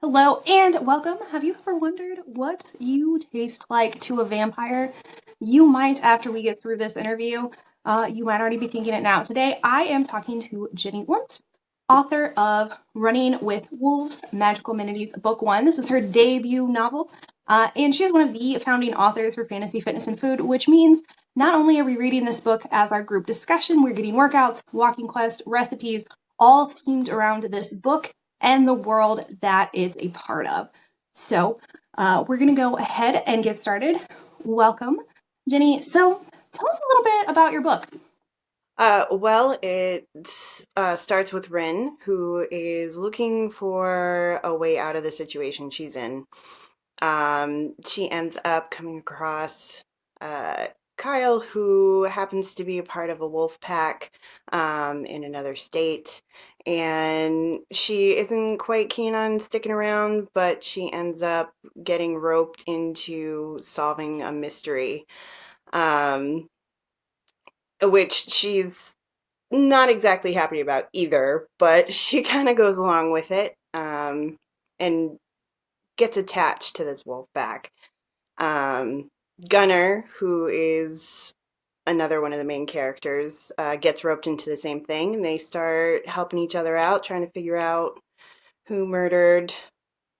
Hello and welcome. Have you ever wondered what you taste like to a vampire? You might, after we get through this interview, you might already be thinking it now. Today, I am talking to Jennie Lutz, author of Running with Wolves, Magical Remedies, Book One. This is her debut novel, and she is one of the founding authors for Fantasy, Fitness, and Food, which means not only are we reading this book as our group discussion, we're getting workouts, walking quests, recipes, all themed around this book and the world that it's a part of. So we're going to go ahead and get started. Welcome, Jennie. So tell us a little bit about your book. It starts with Rin, who is looking for a way out of the situation she's in. She ends up coming across uh, Kyle, who happens to be a part of a wolf pack in another state. And she isn't quite keen on sticking around, but she ends up getting roped into solving a mystery, um, which she's not exactly happy about either, but she kind of goes along with it and gets attached to this wolf pack. Um, Gunner, who is another one of the main characters, gets roped into the same thing, and they start helping each other out, trying to figure out who murdered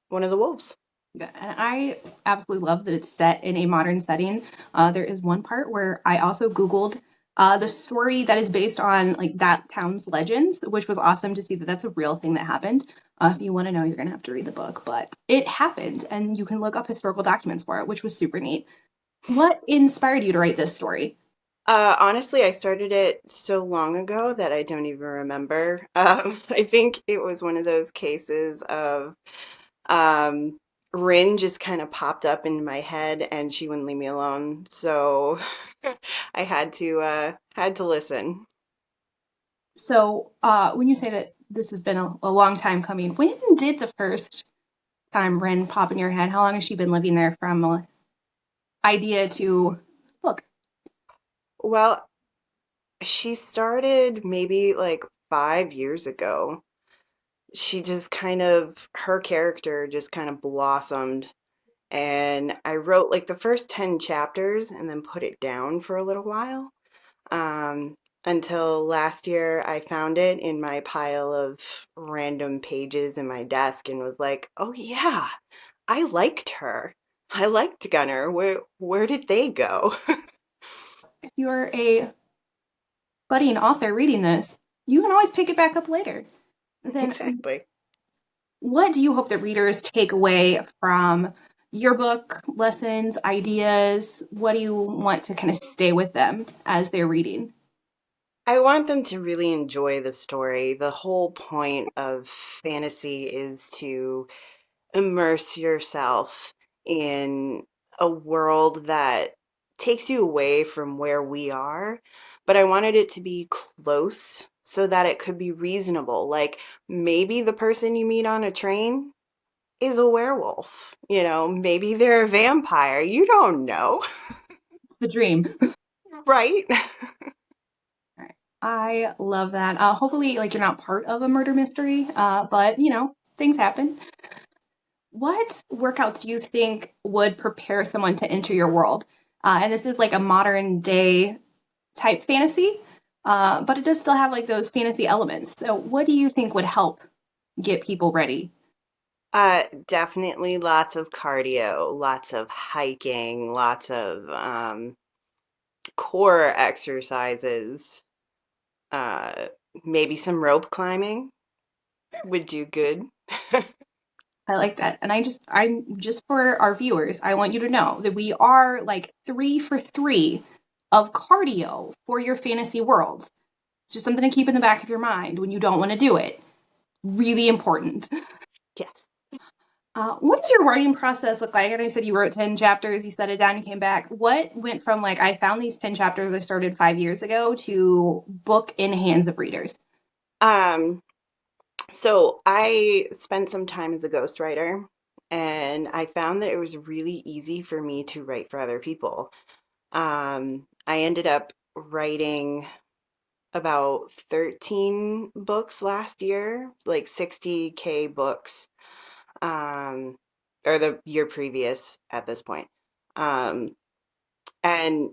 one of the wolves. And I absolutely love that it's set in a modern setting. There is one part where I also Googled the story that is based on like that town's legends, which was awesome to see that that's a real thing that happened. If you want to know, you're going to have to read the book, but it happened and you can look up historical documents for it, which was super neat. What inspired you to write this story? Honestly, I started it so long ago that I don't even remember. I think it was one of those cases of Um, Rin just kind of popped up in my head and she wouldn't leave me alone. So I had to listen. So, when you say that this has been a long time coming, when did the first time Ren pop in your head? How long has she been living there from idea to book? Well, she started maybe like 5 years ago. She just her character just kind of blossomed. And I wrote like the first 10 chapters and then put it down for a little while. Um, until last year, I found it in my pile of random pages in my desk and was like, "Oh yeah, I liked her. I liked Gunner. Where did they go?" If you're a budding author reading this, you can always pick it back up later. Then, Exactly. what do you hope that readers take away from your book, lessons, ideas? What do you want to kind of stay with them as they're reading? I want them to really enjoy the story. The whole point of fantasy is to immerse yourself in a world that takes you away from where we are, but I wanted it to be close so that it could be reasonable. Like maybe the person you meet on a train is a werewolf, maybe they're a vampire. You don't know, It's the dream. right? All right. I love that. Hopefully, like you're not part of a murder mystery, but things happen. What workouts do you think would prepare someone to enter your world? And this is like a modern day type fantasy, but it does still have like those fantasy elements. So, what do you think would help get people ready? Definitely lots of cardio, lots of hiking, lots of core exercises. Uh, Maybe some rope climbing would do good. I like that. And I'm just for our viewers, I want you to know that we are like 3 for 3 of cardio for your fantasy worlds. It's just something to keep in the back of your mind when you don't want to do it. Really important. Yes. What does your writing process look like? I know you said you wrote 10 chapters, you set it down, you came back. What went from like, I found these 10 chapters I started 5 years ago to book in hands of readers? Um, so I spent some time as a ghostwriter, and I found that it was really easy for me to write for other people. I ended up writing about 13 books last year, like 60K books. or the year previous at this point. Um, and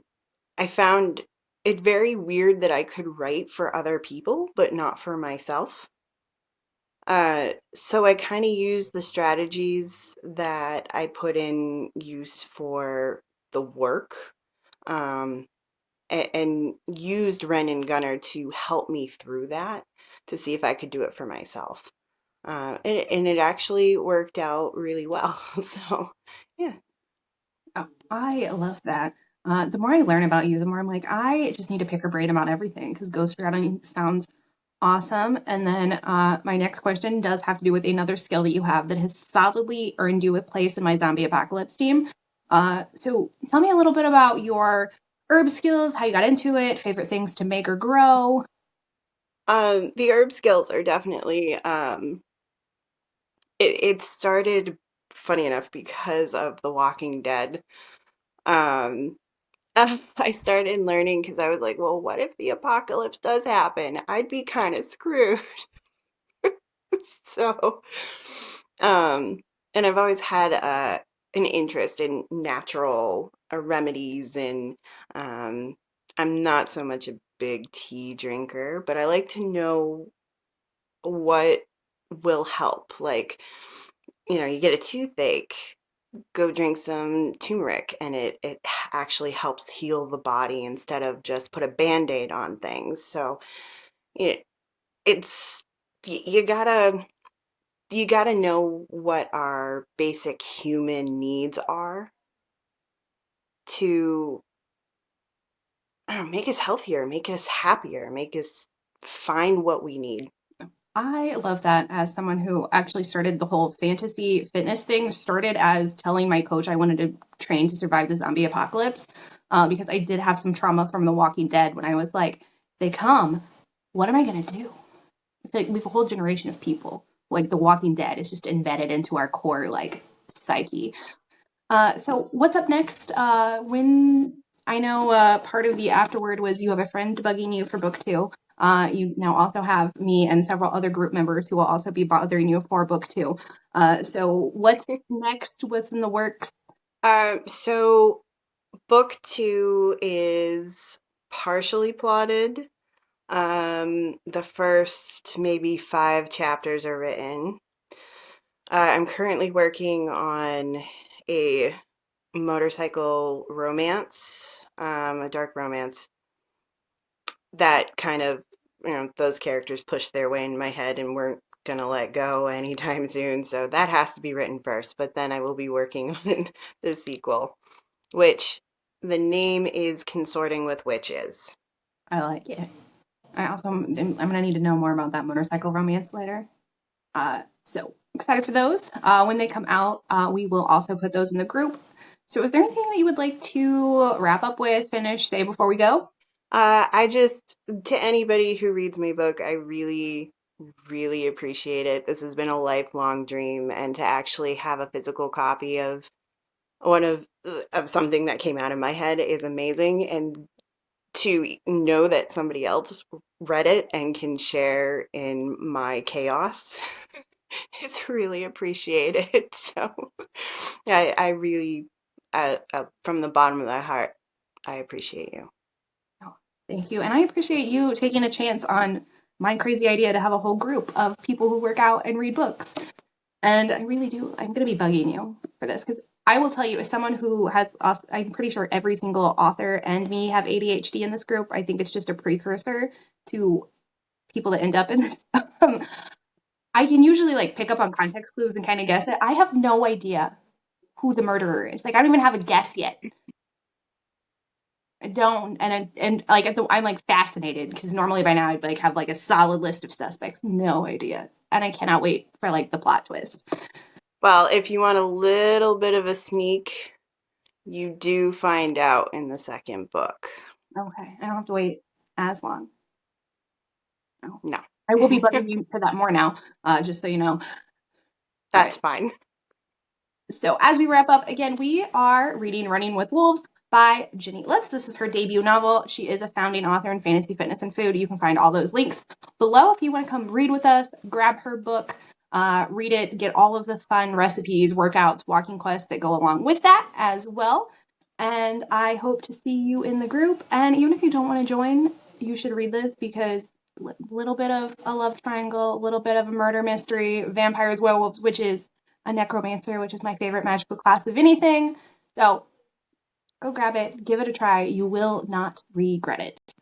I found it very weird that I could write for other people, but not for myself. So I kind of used the strategies that I put in use for the work, um, and used Ren and Gunner to help me through that to see if I could do it for myself. And it actually worked out really well. So, yeah. Oh, I love that. The more I learn about you, the more I'm like, I just need to pick her brain about everything because ghost routing sounds awesome. And then my next question does have to do with another skill that you have that has solidly earned you a place in my zombie apocalypse team. So tell me a little bit about your herb skills, how you got into it, favorite things to make or grow. The herb skills are definitely, it started, funny enough, because of The Walking Dead. Um, I started learning because I was like, well, what if the apocalypse does happen? I'd be kind of screwed. So, um, and I've always had an interest in natural remedies, and um, I'm not so much a big tea drinker, but I like to know what will help. Like, you get a toothache, go drink some turmeric, and it actually helps heal the body instead of just put a band-aid on things. So it, it's you gotta know what our basic human needs are to, I don't know, make us healthier, make us happier, make us find what we need. I love that as someone who actually started the whole fantasy fitness thing, started as telling my coach I wanted to train to survive the zombie apocalypse because I did have some trauma from The Walking Dead when I was like, they come, what am I going to do? I feel like we have a whole generation of people. Like The Walking Dead is just embedded into our core, like, psyche. So what's up next? When I know part of the afterward was you have a friend bugging you for book two. You now also have me and several other group members who will also be bothering you for book two. So what's next? What's in the works? So book two is partially plotted. The first maybe 5 chapters are written. I'm currently working on a motorcycle romance, a dark romance that kind of, those characters pushed their way in my head and weren't gonna let go anytime soon. So that has to be written first, but then I will be working on the sequel, which the name is Consorting with Witches. I like it. I also I'm gonna need to know more about that motorcycle romance later. So excited for those. When they come out, we will also put those in the group. So is there anything that you would like to wrap up with, finish, say before we go? To anybody who reads my book, I really, really appreciate it. This has been a lifelong dream, and to actually have a physical copy of one of something that came out of my head is amazing. And to know that somebody else read it and can share in my chaos is really appreciated. So I really, from the bottom of my heart, I appreciate you. Oh, thank you. And I appreciate you taking a chance on my crazy idea to have a whole group of people who work out and read books. And I really do. I'm going to be bugging you for this because I will tell you, as someone who has, I'm pretty sure every single author and me have ADHD in this group. I think it's just a precursor to people that end up in this. I can usually like pick up on context clues and kind of guess it. I have no idea who the murderer is. Like, I don't even have a guess yet. I don't, and like I'm like fascinated because normally by now I'd like have like a solid list of suspects. No idea, and I cannot wait for like the plot twist. Well, if you want a little bit of a sneak, you do find out in the second book. Okay, I don't have to wait as long. No, No, I will be bugging you for that more now, just so you know. All that's right. fine. So as we wrap up, again, we are reading Running with Wolves by Jennie Lutz. This is her debut novel. She is a founding author in fantasy, fitness, and food. You can find all those links below if you want to come read with us, grab her book. Read it, get all of the fun recipes, workouts, walking quests that go along with that as well. And I hope to see you in the group. And even if you don't want to join, you should read this because a little bit of a love triangle, a little bit of a murder mystery, vampires, werewolves, witches, a necromancer, which is my favorite magical class of anything. So go grab it, give it a try. You will not regret it.